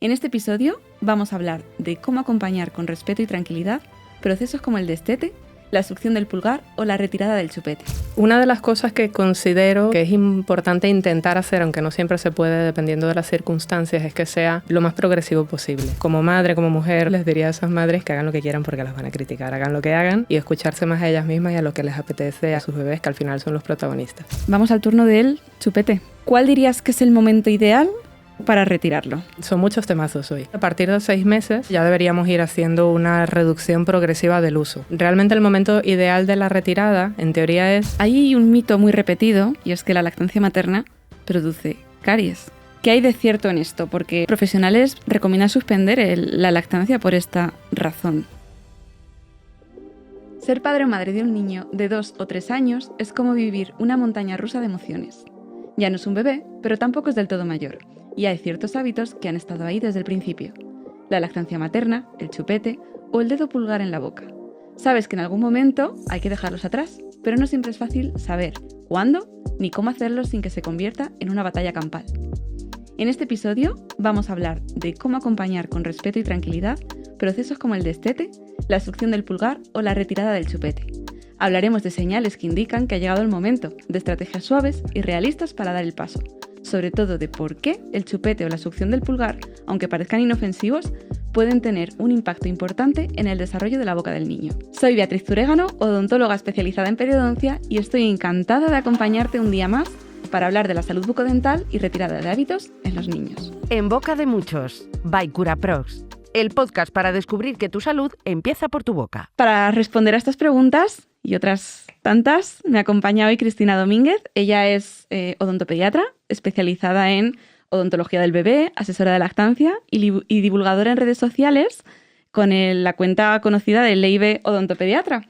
En este episodio vamos a hablar de cómo acompañar con respeto y tranquilidad procesos como el destete, la succión del pulgar o la retirada del chupete. Una de las cosas que considero que es importante intentar hacer, aunque no siempre se puede dependiendo de las circunstancias, es que sea lo más progresivo posible. Como madre, como mujer, les diría a esas madres que hagan lo que quieran porque las van a criticar. Hagan lo que hagan y escucharse más a ellas mismas y a lo que les apetece a sus bebés, que al final son los protagonistas. Vamos al turno del chupete. ¿Cuál dirías que es el momento ideal para retirarlo? Son muchos temazos hoy. A partir de 6 meses ya deberíamos ir haciendo una reducción progresiva del uso. Realmente el momento ideal de la retirada, en teoría, es... Hay un mito muy repetido y es que la lactancia materna produce caries. ¿Qué hay de cierto en esto? Porque profesionales recomiendan suspender la lactancia por esta razón. Ser padre o madre de un niño de 2 o 3 años es como vivir una montaña rusa de emociones. Ya no es un bebé, pero tampoco es del todo mayor. Y hay ciertos hábitos que han estado ahí desde el principio. La lactancia materna, el chupete o el dedo pulgar en la boca. Sabes que en algún momento hay que dejarlos atrás, pero no siempre es fácil saber cuándo ni cómo hacerlo sin que se convierta en una batalla campal. En este episodio vamos a hablar de cómo acompañar con respeto y tranquilidad procesos como el destete, la succión del pulgar o la retirada del chupete. Hablaremos de señales que indican que ha llegado el momento, de estrategias suaves y realistas para dar el paso, sobre todo de por qué el chupete o la succión del pulgar, aunque parezcan inofensivos, pueden tener un impacto importante en el desarrollo de la boca del niño. Soy Beatriz Zurégano, odontóloga especializada en periodoncia, y estoy encantada de acompañarte un día más para hablar de la salud bucodental y retirada de hábitos en los niños. En boca de muchos, by Curaprox, el podcast para descubrir que tu salud empieza por tu boca. Para responder a estas preguntas y otras tantas, me acompaña hoy Cristina Domínguez. Ella es odontopediatra, especializada en odontología del bebé, asesora de lactancia y divulgadora en redes sociales con la cuenta conocida de Leibe Odontopediatra,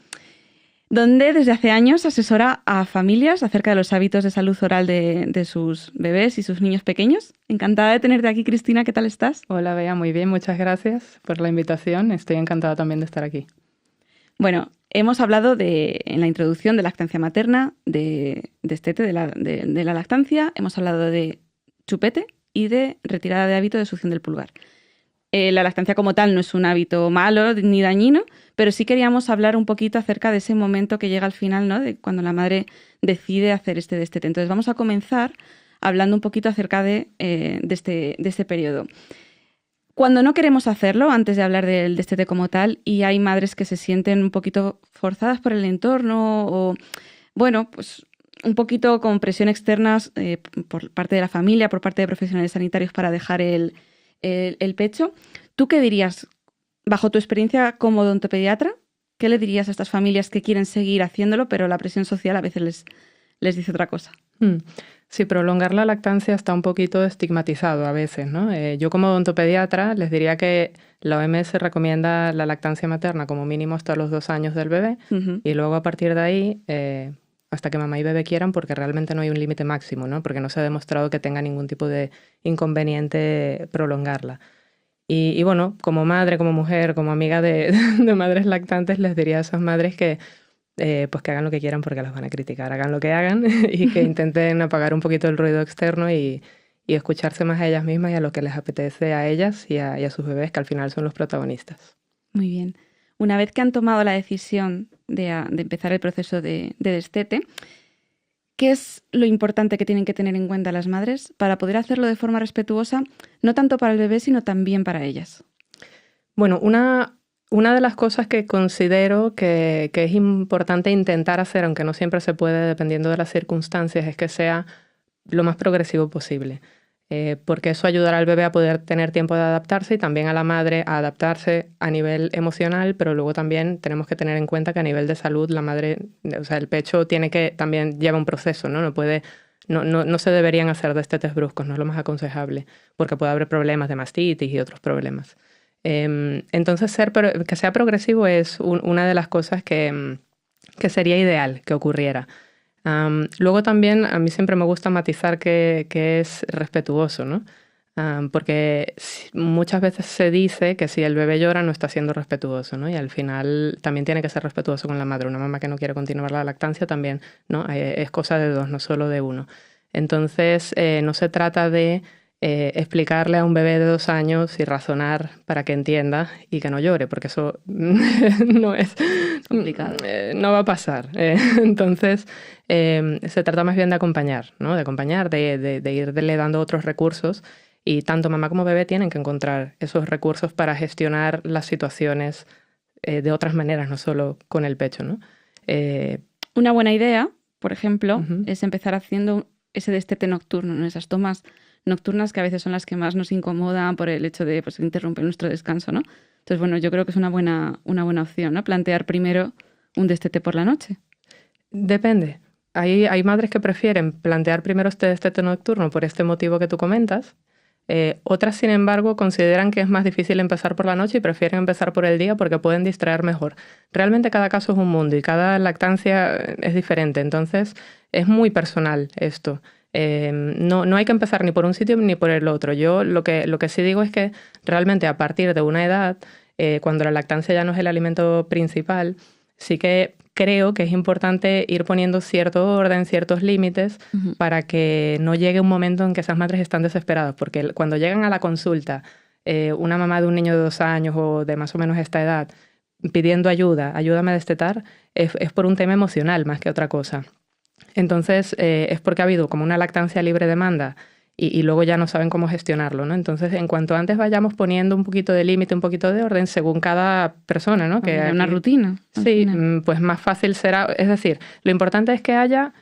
donde desde hace años asesora a familias acerca de los hábitos de salud oral de sus bebés y sus niños pequeños. Encantada de tenerte aquí, Cristina. ¿Qué tal estás? Hola, Bea, muy bien. Muchas gracias por la invitación. Estoy encantada también de estar aquí. Bueno, hemos hablado en la introducción de lactancia materna, de destete, de la lactancia. Hemos hablado de chupete y de retirada de hábito de succión del pulgar. La lactancia como tal no es un hábito malo ni dañino, pero sí queríamos hablar un poquito acerca de ese momento que llega al final, ¿no? De cuando la madre decide hacer este destete. Entonces vamos a comenzar hablando un poquito acerca de este periodo. Cuando no queremos hacerlo, antes de hablar del destete como tal, y hay madres que se sienten un poquito forzadas por el entorno o, bueno, pues un poquito con presión externa por parte de la familia, por parte de profesionales sanitarios para dejar el pecho. ¿Tú qué dirías, bajo tu experiencia como odontopediatra, qué le dirías a estas familias que quieren seguir haciéndolo, pero la presión social a veces les dice otra cosa? Sí, prolongar la lactancia está un poquito estigmatizado a veces, ¿no? Yo como odontopediatra les diría que la OMS recomienda la lactancia materna como mínimo hasta los 2 años del bebé y luego a partir de ahí hasta que mamá y bebé quieran, porque realmente no hay un límite máximo, ¿no? Porque no se ha demostrado que tenga ningún tipo de inconveniente prolongarla. Y bueno, como madre, como mujer, como amiga de madres lactantes, les diría a esas madres que pues que hagan lo que quieran porque las van a criticar. Hagan lo que hagan y que intenten apagar un poquito el ruido externo y escucharse más a ellas mismas y a lo que les apetece a ellas y a sus bebés, que al final son los protagonistas. Muy bien. Una vez que han tomado la decisión de empezar el proceso de destete, ¿qué es lo importante que tienen que tener en cuenta las madres para poder hacerlo de forma respetuosa, no tanto para el bebé, sino también para ellas? Bueno, una de las cosas que considero que es importante intentar hacer, aunque no siempre se puede dependiendo de las circunstancias, es que sea lo más progresivo posible. Porque eso ayudará al bebé a poder tener tiempo de adaptarse y también a la madre a adaptarse a nivel emocional, pero luego también tenemos que tener en cuenta que a nivel de salud la madre, o sea, el pecho también lleva un proceso, ¿no? No se deberían hacer destetes bruscos, no es lo más aconsejable, porque puede haber problemas de mastitis y otros problemas. Entonces, que sea progresivo es una de las cosas que sería ideal que ocurriera. Luego también a mí siempre me gusta matizar que es respetuoso, ¿no? Porque muchas veces se dice que si el bebé llora no está siendo respetuoso, ¿no? Y al final también tiene que ser respetuoso con la madre. Una mamá que no quiere continuar la lactancia también, ¿no? Es cosa de dos, no solo de uno. Entonces no se trata de explicarle a un bebé de 2 años y razonar para que entienda y que no llore, porque eso no es complicado. No va a pasar. Entonces, se trata más bien de acompañar, ¿no? De acompañar, de irle dando otros recursos. Y tanto mamá como bebé tienen que encontrar esos recursos para gestionar las situaciones de otras maneras, no solo con el pecho, ¿no? Una buena idea, por ejemplo, es empezar haciendo ese destete nocturno, ¿no? Esas tomas nocturnas que a veces son las que más nos incomodan por el hecho de pues, interrumpir nuestro descanso, ¿no? Entonces, bueno, yo creo que es una buena opción, ¿no? Plantear primero un destete por la noche. Depende. Hay madres que prefieren plantear primero este destete nocturno por este motivo que tú comentas. Otras, sin embargo, consideran que es más difícil empezar por la noche y prefieren empezar por el día porque pueden distraer mejor. Realmente cada caso es un mundo y cada lactancia es diferente, entonces es muy personal esto. No hay que empezar ni por un sitio ni por el otro. Yo lo que sí digo es que realmente a partir de una edad, cuando la lactancia ya no es el alimento principal, sí que creo que es importante ir poniendo cierto orden, ciertos límites para que no llegue un momento en que esas madres están desesperadas, porque cuando llegan a la consulta una mamá de un niño de 2 años o de más o menos esta edad pidiendo ayúdame a destetar, es por un tema emocional más que otra cosa. Entonces es porque ha habido como una lactancia libre demanda y luego ya no saben cómo gestionarlo, ¿no? Entonces, en cuanto antes vayamos poniendo un poquito de límite, un poquito de orden, según cada persona, ¿no? Que una rutina. Sí, pues más fácil será. Es decir, lo importante es que haya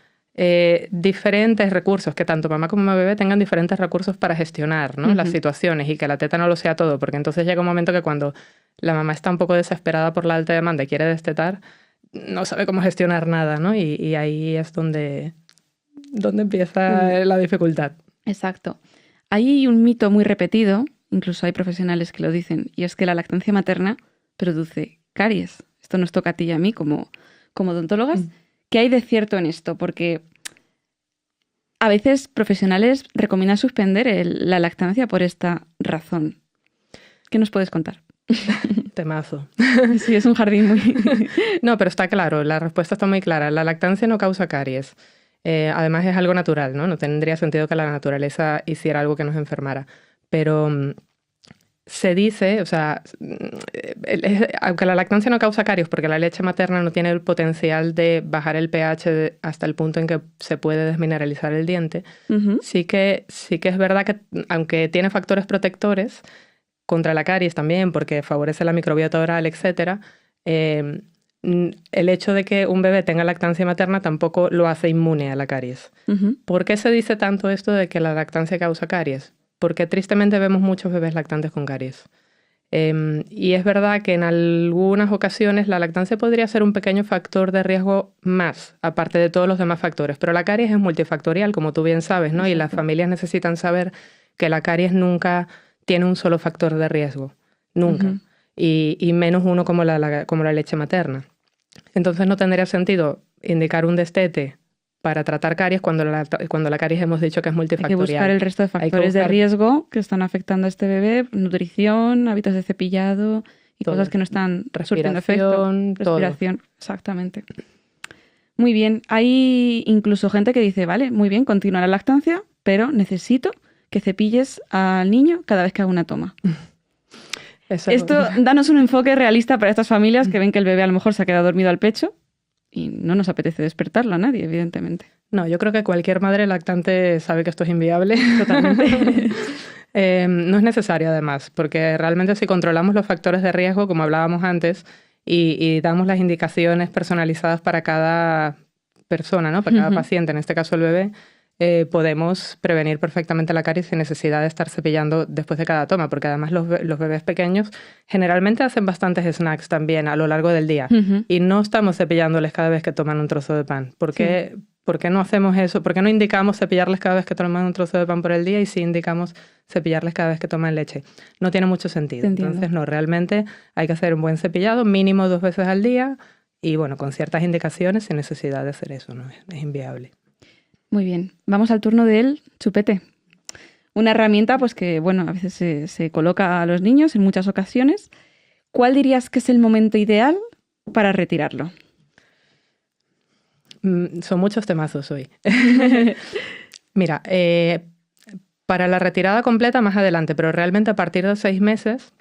diferentes recursos, que tanto mamá como bebé tengan diferentes recursos para gestionar, ¿no? Las situaciones y que la teta no lo sea todo, porque entonces llega un momento que cuando la mamá está un poco desesperada por la alta demanda y quiere destetar, no sabe cómo gestionar nada, ¿no? Y ahí es donde empieza la dificultad. Exacto. Hay un mito muy repetido, incluso hay profesionales que lo dicen, y es que la lactancia materna produce caries. Esto nos toca a ti y a mí como odontólogas. ¿Qué hay de cierto en esto? Porque a veces profesionales recomiendan suspender la lactancia por esta razón. ¿Qué nos puedes contar? Temazo. Sí, es un jardín muy... No, pero está claro, la respuesta está muy clara. La lactancia no causa caries. Además es algo natural, ¿no? No tendría sentido que la naturaleza hiciera algo que nos enfermara. Pero se dice, o sea, aunque la lactancia no causa caries porque la leche materna no tiene el potencial de bajar el pH hasta el punto en que se puede desmineralizar el diente, sí que es verdad que aunque tiene factores protectores contra la caries también porque favorece la microbiota oral, etcétera, el hecho de que un bebé tenga lactancia materna tampoco lo hace inmune a la caries. ¿Por qué se dice tanto esto de que la lactancia causa caries? Porque tristemente vemos muchos bebés lactantes con caries. Y es verdad que en algunas ocasiones la lactancia podría ser un pequeño factor de riesgo más, aparte de todos los demás factores. Pero la caries es multifactorial, como tú bien sabes, ¿no? Exacto. Y las familias necesitan saber que la caries nunca tiene un solo factor de riesgo. Nunca. Y menos uno como la leche materna. Entonces no tendría sentido indicar un destete para tratar caries cuando la caries hemos dicho que es multifactorial. Hay que buscar el resto de factores de riesgo que están afectando a este bebé, nutrición, hábitos de cepillado y todo. Cosas que no están surtiendo efecto. Respiración, todo. Exactamente. Muy bien, hay incluso gente que dice, vale, muy bien, continúa la lactancia, pero necesito que cepilles al niño cada vez que haga una toma. Esto, danos un enfoque realista para estas familias que ven que el bebé a lo mejor se ha quedado dormido al pecho y no nos apetece despertarlo a nadie, evidentemente. No, yo creo que cualquier madre lactante sabe que esto es inviable. Totalmente. No es necesario, además, porque realmente si controlamos los factores de riesgo, como hablábamos antes, y damos las indicaciones personalizadas para cada persona, ¿no? Para cada paciente, en este caso el bebé, podemos prevenir perfectamente la caries sin necesidad de estar cepillando después de cada toma, porque además los bebés pequeños generalmente hacen bastantes snacks también a lo largo del día y no estamos cepillándoles cada vez que toman un trozo de pan. ¿Por qué no hacemos eso? ¿Por qué no indicamos cepillarles cada vez que toman un trozo de pan por el día y sí indicamos cepillarles cada vez que toman leche? No tiene mucho sentido. Entonces, no, realmente hay que hacer un buen cepillado, mínimo 2 veces al día y, bueno, con ciertas indicaciones sin necesidad de hacer eso, ¿no? Es inviable. Muy bien, vamos al turno del chupete. Una herramienta pues que, bueno, a veces se coloca a los niños en muchas ocasiones. ¿Cuál dirías que es el momento ideal para retirarlo? Son muchos temazos hoy. Mira, Para la retirada completa más adelante, pero realmente a partir de 6 meses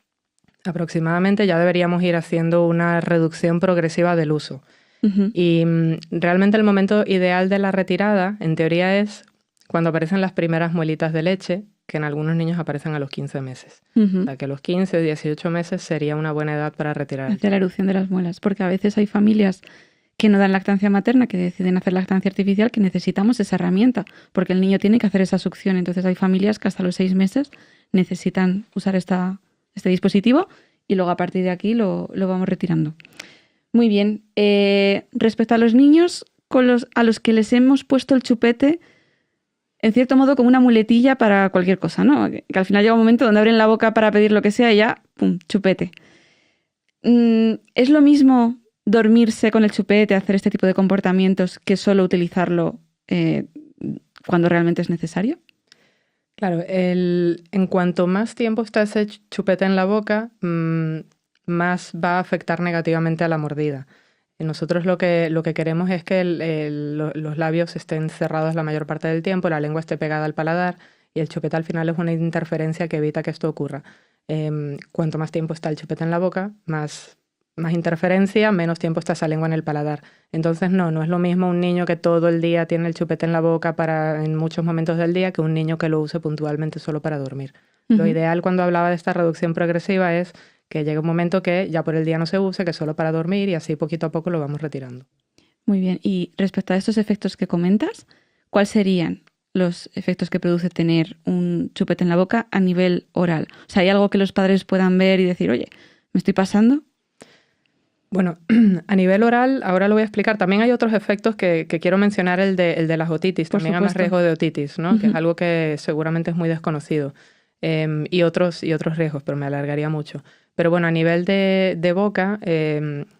aproximadamente ya deberíamos ir haciendo una reducción progresiva del uso. Y realmente el momento ideal de la retirada, en teoría, es cuando aparecen las primeras muelitas de leche, que en algunos niños aparecen a los 15 meses. O sea, que a los 15 o 18 meses sería una buena edad para retirar. Hacia la erupción de las muelas, porque a veces hay familias que no dan lactancia materna, que deciden hacer lactancia artificial, que necesitamos esa herramienta, porque el niño tiene que hacer esa succión. Entonces hay familias que hasta los 6 meses necesitan usar este dispositivo y luego a partir de aquí lo vamos retirando. Muy bien. Respecto a los niños a los que les hemos puesto el chupete, en cierto modo como una muletilla para cualquier cosa, ¿no? Que al final llega un momento donde abren la boca para pedir lo que sea y ya, ¡pum!, chupete. ¿Es lo mismo dormirse con el chupete, hacer este tipo de comportamientos, que solo utilizarlo cuando realmente es necesario? Claro, en cuanto más tiempo está ese chupete en la boca, más va a afectar negativamente a la mordida. Y nosotros lo que queremos es que los labios estén cerrados la mayor parte del tiempo, la lengua esté pegada al paladar, y el chupete al final es una interferencia que evita que esto ocurra. Cuanto más tiempo está el chupete en la boca, más interferencia, menos tiempo está esa lengua en el paladar. Entonces no es lo mismo un niño que todo el día tiene el chupete en la boca en muchos momentos del día que un niño que lo use puntualmente solo para dormir. Lo ideal cuando hablaba de esta reducción progresiva es que llegue un momento que ya por el día no se use, que solo para dormir, y así poquito a poco lo vamos retirando. Muy bien. Y respecto a estos efectos que comentas, ¿cuáles serían los efectos que produce tener un chupete en la boca a nivel oral? O sea, ¿hay algo que los padres puedan ver y decir, oye, ¿me estoy pasando? Bueno, a nivel oral, ahora lo voy a explicar. También hay otros efectos que quiero mencionar, el de las otitis. Por También hay supuesto. más riesgo de otitis, ¿no? Que es algo que seguramente es muy desconocido. Y otros riesgos, pero me alargaría mucho. Pero bueno, a nivel de boca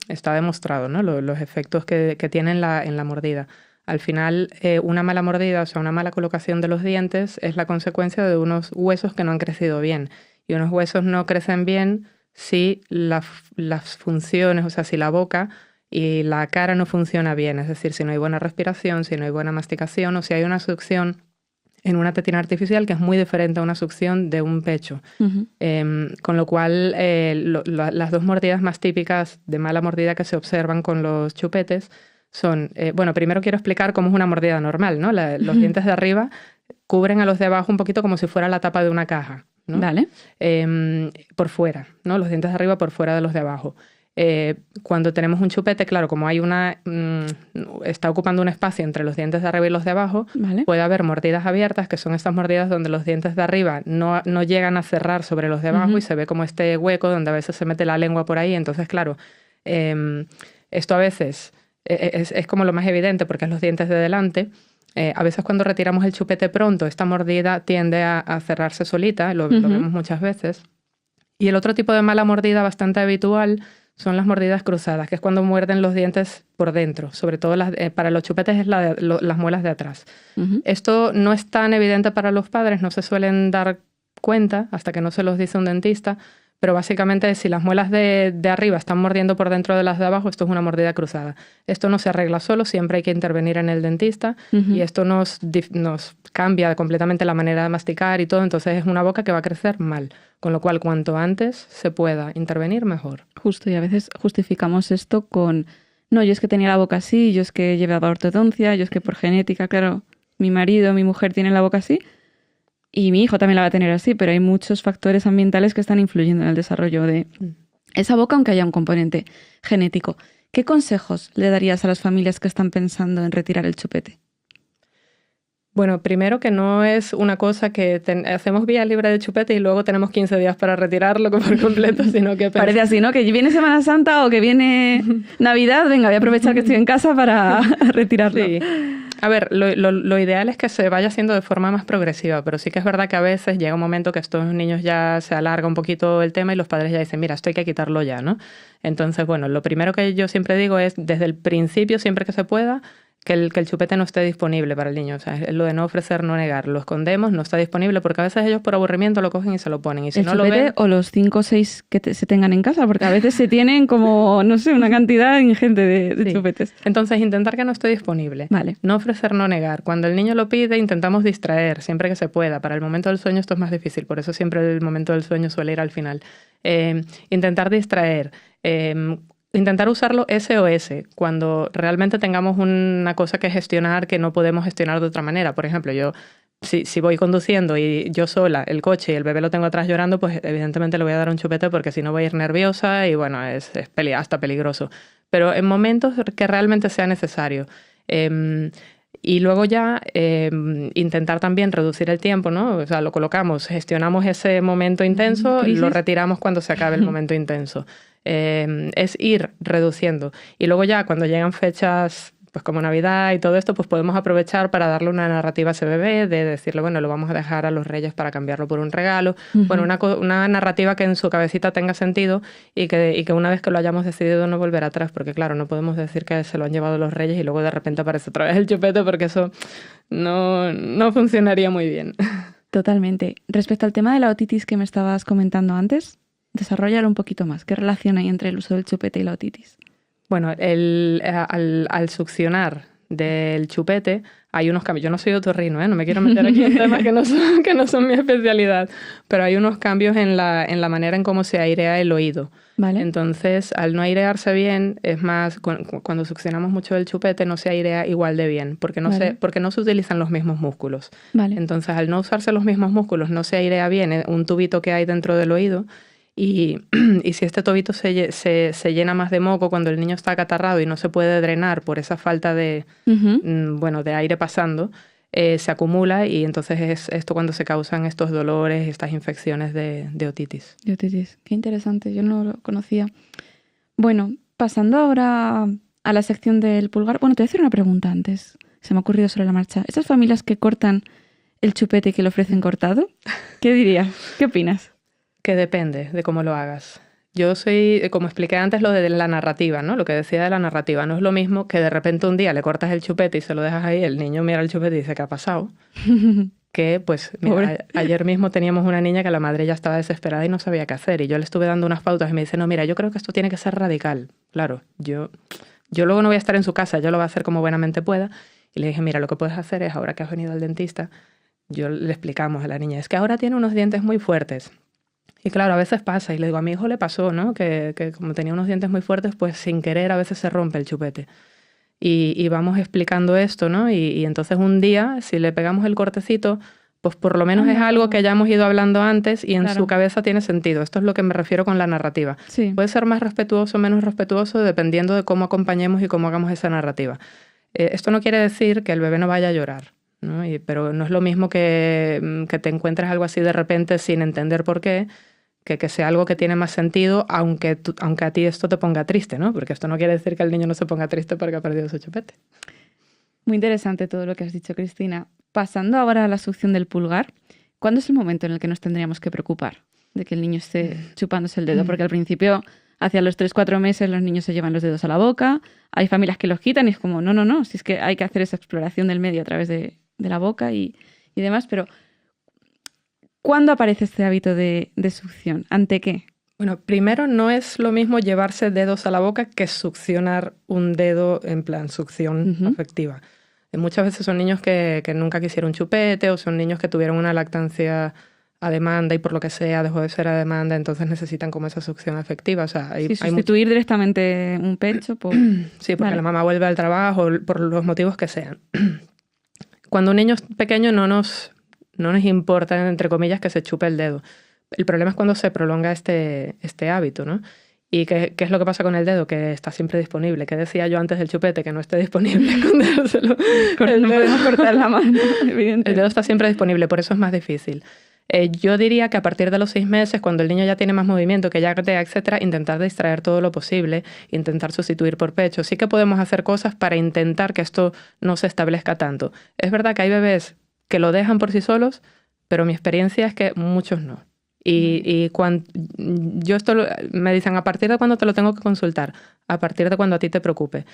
está demostrado, ¿no? Los efectos que tiene en la mordida. Al final, una mala mordida, o sea, una mala colocación de los dientes es la consecuencia de unos huesos que no han crecido bien. Y unos huesos no crecen bien si las funciones, o sea, si la boca y la cara no funciona bien. Es decir, si no hay buena respiración, si no hay buena masticación, o si hay una succión en una tetina artificial que es muy diferente a una succión de un pecho. Con lo cual, las dos mordidas más típicas de mala mordida que se observan con los chupetes son... bueno, primero quiero explicar cómo es una mordida normal, ¿no? Los dientes de arriba cubren a los de abajo un poquito como si fuera la tapa de una caja, ¿no? Vale. Por fuera, ¿no? Los dientes de arriba por fuera de los de abajo. Cuando tenemos un chupete, claro, como hay está ocupando un espacio entre los dientes de arriba y los de abajo, Vale. puede haber mordidas abiertas, que son estas mordidas donde los dientes de arriba no llegan a cerrar sobre los de abajo y se ve como este hueco donde a veces se mete la lengua por ahí. Entonces, claro, esto a veces es como lo más evidente porque es los dientes de delante. A veces cuando retiramos el chupete pronto, esta mordida tiende a cerrarse solita, lo vemos muchas veces. Y el otro tipo de mala mordida bastante habitual son las mordidas cruzadas, que es cuando muerden los dientes por dentro. Sobre todo para los chupetes es las muelas de atrás. Esto no es tan evidente para los padres, no se suelen dar cuenta hasta que no se los dice un dentista, pero básicamente si las muelas de arriba están mordiendo por dentro de las de abajo, esto es una mordida cruzada. Esto no se arregla solo, siempre hay que intervenir en el dentista y esto nos cambia completamente la manera de masticar y todo, entonces es una boca que va a crecer mal, con lo cual cuanto antes se pueda intervenir, mejor. Justo, y a veces justificamos esto con, no, yo es que tenía la boca así, yo es que llevaba ortodoncia, yo es que por genética, claro, mi marido, mi mujer tienen la boca así, y mi hijo también la va a tener así, pero hay muchos factores ambientales que están influyendo en el desarrollo de esa boca, aunque haya un componente genético. ¿Qué consejos le darías a las familias que están pensando en retirar el chupete? Bueno, primero que no es una cosa que hacemos vía libre de chupete y luego tenemos 15 días para retirarlo por completo, sino que... Parece así, ¿no? Que viene Semana Santa o que viene Navidad, venga, voy a aprovechar que estoy en casa para retirarlo. Sí. A ver, lo ideal es que se vaya haciendo de forma más progresiva, pero sí que es verdad que a veces llega un momento que estos niños ya se alarga un poquito el tema y los padres ya dicen, mira, esto hay que quitarlo ya, ¿no? Entonces, bueno, lo primero que yo siempre digo es, desde el principio, siempre que se pueda, que el chupete no esté disponible para el niño. O sea, es lo de no ofrecer, no negar. Lo escondemos, no está disponible, porque a veces ellos por aburrimiento lo cogen y se lo ponen. Y si ¿El no lo chupete ven, o los 5 o 6 que se tengan en casa? Porque a veces se tienen como, no sé, una cantidad ingente de sí. chupetes. Entonces, intentar que no esté disponible. Vale. No ofrecer, no negar. Cuando el niño lo pide, intentamos distraer siempre que se pueda. Para el momento del sueño esto es más difícil, por eso siempre el momento del sueño suele ir al final. Intentar distraer. Intentar usarlo SOS cuando realmente tengamos una cosa que gestionar que no podemos gestionar de otra manera. Por ejemplo, yo si voy conduciendo y yo sola el coche y el bebé lo tengo atrás llorando, pues evidentemente le voy a dar un chupete porque si no voy a ir nerviosa y bueno, es hasta peligroso. Pero en momentos que realmente sea necesario. Y luego ya intentar también reducir el tiempo, ¿no? O sea, lo colocamos, gestionamos ese momento intenso y lo retiramos cuando se acabe el momento intenso. Es ir reduciendo. Y luego ya cuando llegan fechas pues como Navidad y todo esto, pues podemos aprovechar para darle una narrativa a ese bebé, de decirle, bueno, lo vamos a dejar a los Reyes para cambiarlo por un regalo. Bueno, una narrativa que en su cabecita tenga sentido y que una vez que lo hayamos decidido no volver atrás, porque claro, no podemos decir que se lo han llevado los Reyes y luego de repente aparece otra vez el chupete, porque eso no funcionaría muy bien. Totalmente. Respecto al tema de la otitis que me estabas comentando antes, desarróllalo un poquito más. ¿Qué relación hay entre el uso del chupete y la otitis? Bueno, al succionar del chupete hay unos cambios. Yo no soy otorrino, no me quiero meter aquí en temas que no son mi especialidad, pero hay unos cambios en la manera en cómo se airea el oído. Vale. Entonces, al no airearse bien, es más, cuando succionamos mucho el chupete no se airea igual de bien, porque no se utilizan los mismos músculos. Vale. Entonces, al no usarse los mismos músculos, no se airea bien un tubito que hay dentro del oído. Y si este tubito se llena más de moco cuando el niño está acatarrado y no se puede drenar por esa falta de aire pasando, se acumula y entonces es esto cuando se causan estos dolores, estas infecciones de otitis. De otitis. Qué interesante, yo no lo conocía. Bueno, pasando ahora a la sección del pulgar. Bueno, te voy a hacer una pregunta antes. Se me ha ocurrido sobre la marcha. ¿Esas familias que cortan el chupete y que lo ofrecen cortado? ¿Qué dirías? ¿Qué opinas? Que depende de cómo lo hagas. Yo soy, como expliqué antes, lo de la narrativa, ¿no? Lo que decía de la narrativa. No es lo mismo que de repente un día le cortas el chupete y se lo dejas ahí, el niño mira el chupete y dice, ¿qué ha pasado? Que, pues, mira, ayer mismo teníamos una niña que la madre ya estaba desesperada y no sabía qué hacer. Y yo le estuve dando unas pautas y me dice, no, mira, yo creo que esto tiene que ser radical. Claro, yo luego no voy a estar en su casa, yo lo voy a hacer como buenamente pueda. Y le dije, mira, lo que puedes hacer es, ahora que has venido al dentista, yo le explicamos a la niña, es que ahora tiene unos dientes muy fuertes. Y claro, a veces pasa, y le digo, a mi hijo le pasó, ¿no? Que como tenía unos dientes muy fuertes, pues sin querer a veces se rompe el chupete. Y vamos explicando esto, ¿no? Y entonces un día, si le pegamos el cortecito, pues por lo menos es algo que ya hemos ido hablando antes y en su cabeza tiene sentido. Esto es lo que me refiero con la narrativa. Sí. Puede ser más respetuoso o menos respetuoso dependiendo de cómo acompañemos y cómo hagamos esa narrativa. Esto no quiere decir que el bebé no vaya a llorar, ¿no? Pero no es lo mismo que te encuentres algo así de repente sin entender por qué, que sea algo que tiene más sentido, aunque a ti esto te ponga triste, ¿no? Porque esto no quiere decir que el niño no se ponga triste porque ha perdido su chupete. Muy interesante todo lo que has dicho, Cristina. Pasando ahora a la succión del pulgar, ¿cuándo es el momento en el que nos tendríamos que preocupar de que el niño esté chupándose el dedo? Porque al principio, hacia los 3-4 meses, los niños se llevan los dedos a la boca, hay familias que los quitan y es como, no, si es que hay que hacer esa exploración del medio a través de la boca y demás, pero ¿cuándo aparece este hábito de succión? ¿Ante qué? Bueno, primero no es lo mismo llevarse dedos a la boca que succionar un dedo en plan succión afectiva. Muchas veces son niños que nunca quisieron chupete o son niños que tuvieron una lactancia a demanda y por lo que sea dejó de ser a demanda, entonces necesitan como esa succión afectiva. O sea, hay sustituir directamente un pecho por... Sí, porque la mamá vuelve al trabajo por los motivos que sean. Cuando un niño es pequeño no nos importa, entre comillas, que se chupe el dedo. El problema es cuando se prolonga este hábito, ¿no? ¿Y qué es lo que pasa con el dedo? Que está siempre disponible. ¿Qué decía yo antes del chupete? Que no esté disponible escondérselo. No podemos cortar la mano, evidentemente. El dedo está siempre disponible, por eso es más difícil. Yo diría que a partir de los 6 meses, cuando el niño ya tiene más movimiento, que ya gatea, etcétera, intentar distraer todo lo posible, intentar sustituir por pecho. Sí que podemos hacer cosas para intentar que esto no se establezca tanto. Es verdad que hay bebés que lo dejan por sí solos, pero mi experiencia es que muchos no. Y cuando me dicen, ¿a partir de cuándo te lo tengo que consultar? a partir de cuando a ti te preocupe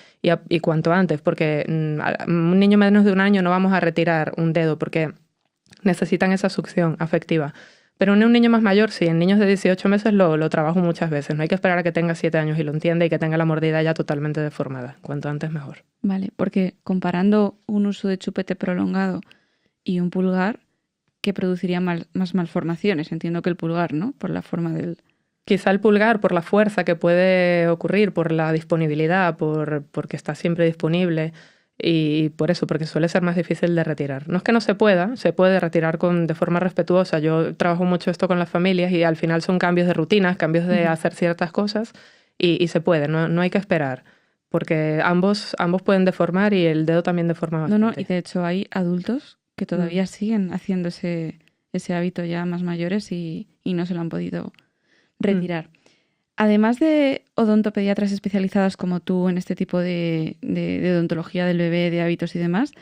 y cuanto antes, porque a un niño menos de 1 año no vamos a retirar un dedo porque necesitan esa succión afectiva. Pero en un niño más mayor, sí, en niños de 18 meses lo trabajo muchas veces. No hay que esperar a que tenga 7 años y lo entienda y que tenga la mordida ya totalmente deformada. Cuanto antes mejor. Vale, porque comparando un uso de chupete prolongado y un pulgar, ¿qué produciría más malformaciones? Entiendo que el pulgar, ¿no? Por la forma del... Quizá el pulgar, por la fuerza que puede ocurrir, por la disponibilidad, porque está siempre disponible y por eso, porque suele ser más difícil de retirar. No es que no se pueda, se puede retirar de forma respetuosa. Yo trabajo mucho esto con las familias y al final son cambios de rutinas, cambios de hacer ciertas cosas y se puede, no hay que esperar, porque ambos pueden deformar y el dedo también deforma bastante. No, y de hecho hay adultos que todavía siguen haciendo ese hábito ya más mayores y no se lo han podido retirar. Además de odontopediatras especializados como tú en este tipo de odontología del bebé, de hábitos y demás,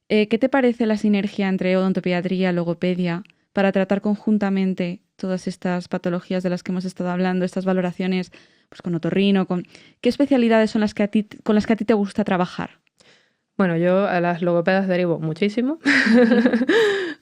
¿qué te parece la sinergia entre odontopediatría y logopedia para tratar conjuntamente todas estas patologías de las que hemos estado hablando, estas valoraciones pues, con otorrino? ¿Qué especialidades son con las que a ti te gusta trabajar? Bueno, yo a las logopedas derivo muchísimo,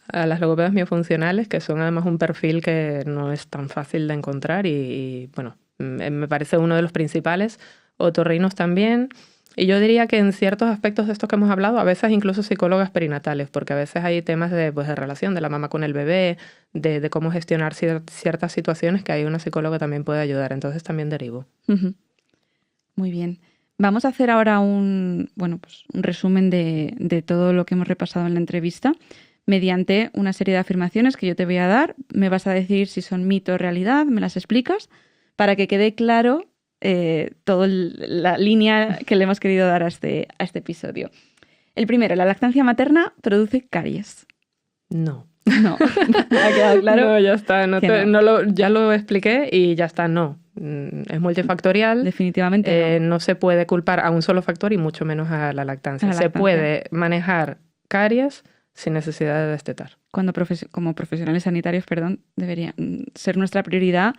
a las logopedas miofuncionales, que son además un perfil que no es tan fácil de encontrar y bueno, me parece uno de los principales, otorrinos también, y yo diría que en ciertos aspectos de estos que hemos hablado, a veces incluso psicólogas perinatal, porque a veces hay temas de relación de la mamá con el bebé, de cómo gestionar ciertas situaciones que ahí una psicóloga también puede ayudar, entonces también derivo. Muy bien. Vamos a hacer ahora un resumen de todo lo que hemos repasado en la entrevista mediante una serie de afirmaciones que yo te voy a dar. Me vas a decir si son mito o realidad, me las explicas para que quede claro toda la línea que le hemos querido dar a este episodio. El primero, la lactancia materna produce caries. No. No, ¿ha quedado claro? No, ya está. Ya lo expliqué y ya está, no. Es multifactorial. Definitivamente no se puede culpar a un solo factor y mucho menos a la lactancia. Se puede manejar caries sin necesidad de destetar. Como profesionales sanitarios, debería ser nuestra prioridad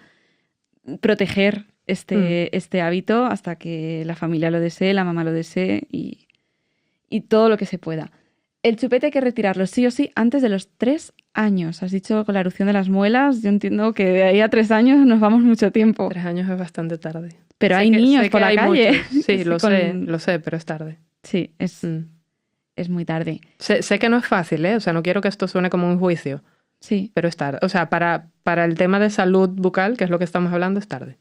proteger este hábito hasta que la familia lo desee, la mamá lo desee y todo lo que se pueda. El chupete hay que retirarlo sí o sí antes de los 3 años. Has dicho con la erupción de las muelas. Yo entiendo que de ahí a 3 años nos vamos mucho tiempo. 3 años es bastante tarde. Pero hay niños por la calle. Sí, lo sé, pero es tarde. Sí, es muy tarde. Sé que no es fácil, ¿eh? O sea, no quiero que esto suene como un juicio. Sí. Pero es tarde. O sea, para el tema de salud bucal, que es lo que estamos hablando, es tarde.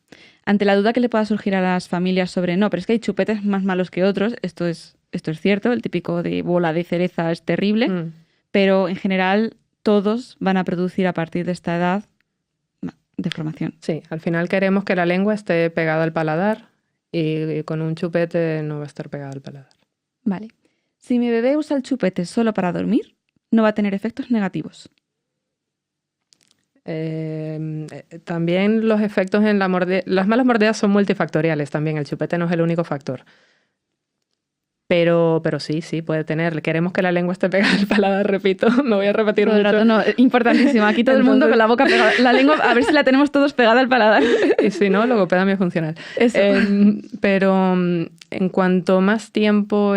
Ante la duda que le pueda surgir a las familias sobre no, pero es que hay chupetes más malos que otros, esto es cierto, el típico de bola de cereza es terrible, pero en general todos van a producir a partir de esta edad deformación. Sí, al final queremos que la lengua esté pegada al paladar y con un chupete no va a estar pegada al paladar. Vale. Si mi bebé usa el chupete solo para dormir, no va a tener efectos negativos. También los efectos en las malas mordidas son multifactoriales también, el chupete no es el único factor. Pero sí, puede tener. Queremos que la lengua esté pegada al paladar, repito, me voy a repetir todo mucho. El rato, no, importantísimo. Aquí todo el mundo con la boca pegada. La lengua, a ver si la tenemos todos pegada al paladar. Y si no, logopeda miofuncional. Eso. Pero en cuanto más tiempo,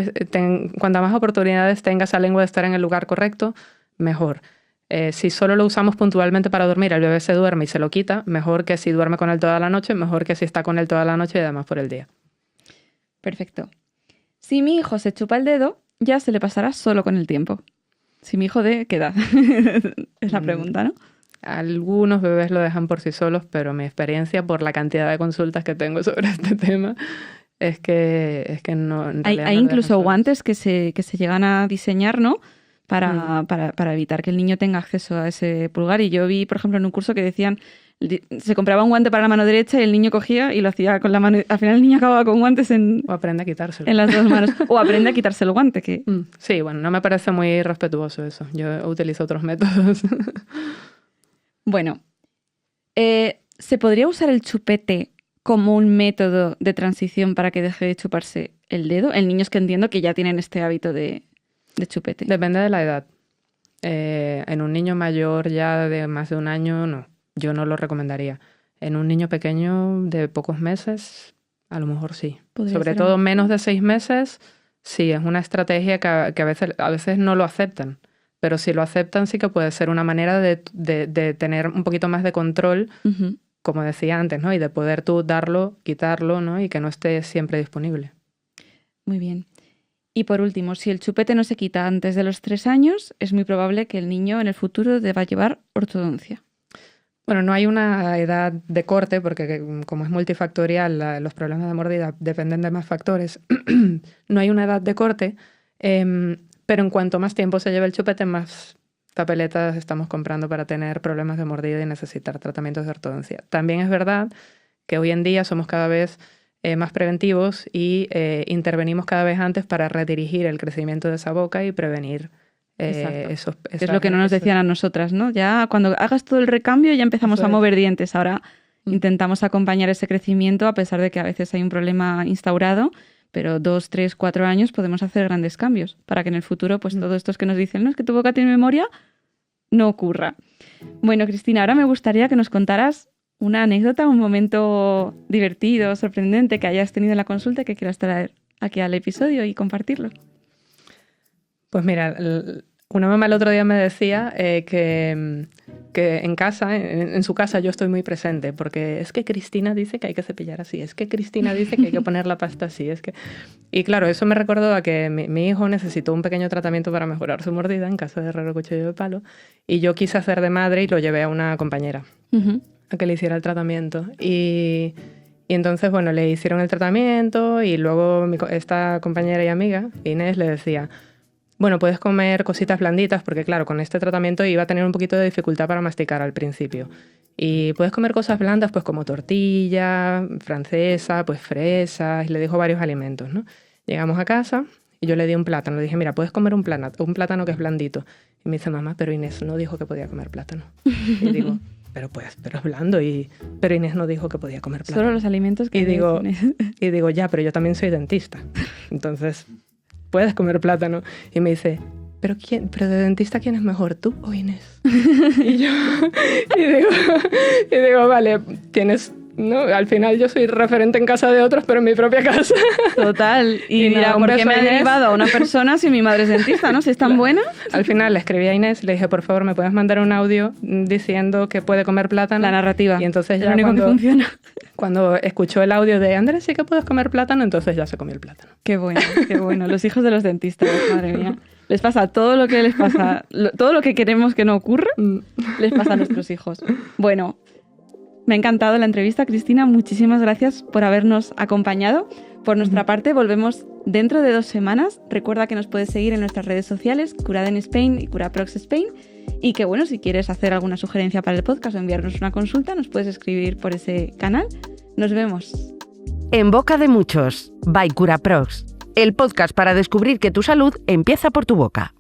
cuanto más oportunidades tenga esa lengua de estar en el lugar correcto, mejor. Si solo lo usamos puntualmente para dormir, el bebé se duerme y se lo quita, mejor que si duerme con él toda la noche, mejor que si está con él toda la noche y además por el día. Perfecto. Si mi hijo se chupa el dedo, ya se le pasará solo con el tiempo. Si mi hijo ¿qué edad? Es la pregunta, ¿no? Algunos bebés lo dejan por sí solos, pero mi experiencia por la cantidad de consultas que tengo sobre este tema es que no. Hay incluso guantes que se llegan a diseñar, ¿no? Para evitar que el niño tenga acceso a ese pulgar. Y yo vi, por ejemplo, en un curso que decían, se compraba un guante para la mano derecha y el niño cogía y lo hacía con la mano. Al final el niño acababa con guantes o aprende a quitárselo. En las dos manos. O aprende a quitarse el guante. Que... Sí, bueno, no me parece muy respetuoso eso. Yo utilizo otros métodos. Bueno, ¿se podría usar el chupete como un método de transición para que deje de chuparse el dedo? En niños que entiendo que ya tienen este hábito de chupete. Depende de la edad. En un niño mayor ya de más de 1 año, no. Yo no lo recomendaría. En un niño pequeño de pocos meses, a lo mejor sí. Podría Sobre ser todo menos de 6 meses, sí, es una estrategia que a veces no lo aceptan. Pero si lo aceptan, sí que puede ser una manera de tener un poquito más de control, Ujú. como decía antes, ¿no? Y de poder tú darlo, quitarlo, ¿no? Y que no esté siempre disponible. Muy bien. Y por último, si el chupete no se quita antes de los 3 años, es muy probable que el niño en el futuro deba llevar ortodoncia. Bueno, no hay una edad de corte, porque como es multifactorial, los problemas de mordida dependen de más factores. No hay una edad de corte, pero en cuanto más tiempo se lleve el chupete, más papeletas estamos comprando para tener problemas de mordida y necesitar tratamientos de ortodoncia. También es verdad que hoy en día somos cada vez más preventivos y intervenimos cada vez antes para redirigir el crecimiento de esa boca y prevenir Es lo que no nos decían a nosotras, ¿no? Ya cuando hagas todo el recambio ya empezamos a mover dientes. Ahora intentamos acompañar ese crecimiento a pesar de que a veces hay un problema instaurado, pero 2, 3, 4 años podemos hacer grandes cambios para que en el futuro pues todo esto que nos dicen, no, es que tu boca tiene memoria, no ocurra. Bueno, Cristina, ahora me gustaría que nos contaras una anécdota, un momento divertido, sorprendente que hayas tenido en la consulta y que quieras traer aquí al episodio y compartirlo. Pues mira, una mamá el otro día me decía que en casa, en su casa yo estoy muy presente, porque es que Cristina dice que hay que cepillar así, es que Cristina dice que hay que poner la pasta así, es que... Y claro, eso me recordó a que mi hijo necesitó un pequeño tratamiento para mejorar su mordida en casa de herrero cuchillo de palo, y yo quise hacer de madre y lo llevé a una compañera a que le hiciera el tratamiento. Y entonces, bueno, le hicieron el tratamiento y luego esta compañera y amiga, Inés, le decía... Bueno, puedes comer cositas blanditas porque, claro, con este tratamiento iba a tener un poquito de dificultad para masticar al principio. Y puedes comer cosas blandas, pues como tortilla francesa, pues fresas, y le dijo varios alimentos, ¿no? Llegamos a casa y yo le di un plátano. Le dije, mira, puedes comer un plátano que es blandito. Y me dice, mamá, pero Inés no dijo que podía comer plátano. Y digo, pero es blando. Pero Inés no dijo que podía comer plátano. Solo los alimentos que y digo, ya, pero yo también soy dentista. Entonces... puedes comer plátano. Y me dice, ¿pero de dentista quién es mejor, tú o Inés? y digo, vale, tienes... ¿no? Al final yo soy referente en casa de otros, pero en mi propia casa. Total. Y mira, ¿por qué me ha derivado a una persona si mi madre es dentista, no? Si es tan buena. Al final le escribí a Inés, le dije, por favor, ¿me puedes mandar un audio diciendo que puede comer plátano? La narrativa. Y entonces es lo único que funciona. Cuando escuchó el audio de Andrés, sí que puedes comer plátano, entonces ya se comió el plátano. Qué bueno, qué bueno. Los hijos de los dentistas, madre mía. Les pasa todo lo que les pasa, todo lo que queremos que no ocurra, les pasa a nuestros hijos. Bueno, me ha encantado la entrevista, Cristina. Muchísimas gracias por habernos acompañado. Por nuestra parte, volvemos dentro de 2 semanas. Recuerda que nos puedes seguir en nuestras redes sociales, Curaden Spain y Curaprox Spain. Y que, bueno, si quieres hacer alguna sugerencia para el podcast o enviarnos una consulta, nos puedes escribir por ese canal. Nos vemos. En boca de muchos, by Curaprox. El podcast para descubrir que tu salud empieza por tu boca.